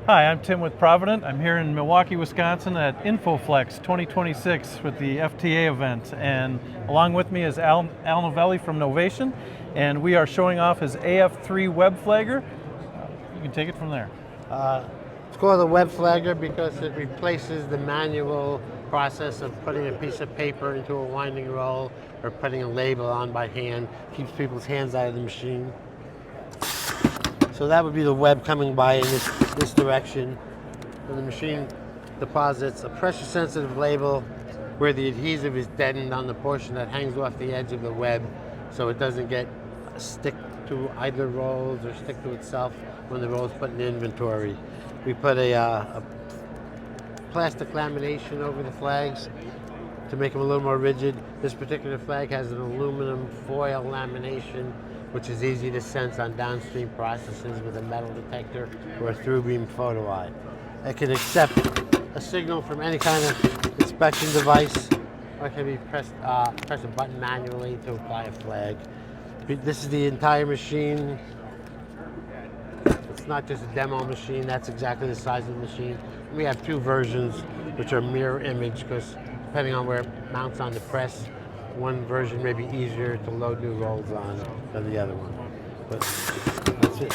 Hi, I'm Tim with Provident. I'm here in Milwaukee, Wisconsin at Infoflex 2026 with the FTA event. And along with me is Al Novelli from Novation. And we are showing off his AF3 WebFlagger. You can take it from there. It's called a WebFlagger because it replaces the manual process of putting a piece of paper into a winding roll or putting a label on by hand. Keeps people's hands out of the machine. So that would be the web coming by in this direction. And the machine deposits a pressure sensitive label where the adhesive is deadened on the portion that hangs off the edge of the web so it doesn't stick to either rolls or stick to itself when the roll's put in inventory. We put a plastic lamination over the flags to make them a little more rigid. This particular flag has an aluminum foil lamination, which is easy to sense on downstream processes with a metal detector or a through beam photo eye. It can accept a signal from any kind of inspection device, or it can be press a button manually to apply a flag. This is the entire machine. It's not just a demo machine, that's exactly the size of the machine. We have two versions, which are mirror image, because depending on where it mounts on the press, one version may be easier to load new rolls on than the other one. But that's it.